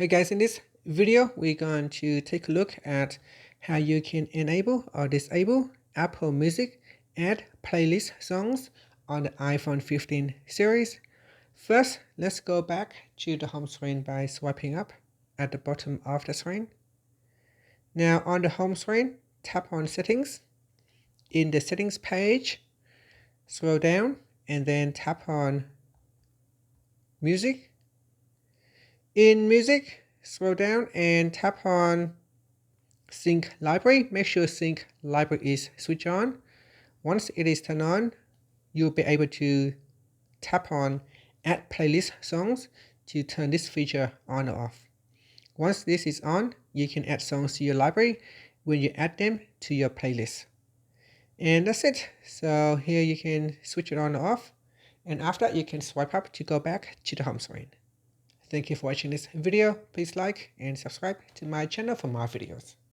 Hey guys, in this video, we're going to take a look at how you can enable or disable Apple Music Add Playlist songs on the iPhone 15 series. First, let's go back to the home screen by swiping up at the bottom of the screen. Now on the home screen, tap on Settings. In the Settings page, scroll down and then tap on Music. In Music, scroll down and tap on Sync Library. Make sure Sync Library is switched on. Once it is turned on, you'll be able to tap on Add Playlist Songs to turn this feature on or off. Once this is on, you can add songs to your library when you add them to your playlist. And that's it. So here you can switch it on or off. And after that, you can swipe up to go back to the home screen. Thank you for watching this video. Please like and subscribe to my channel for more videos.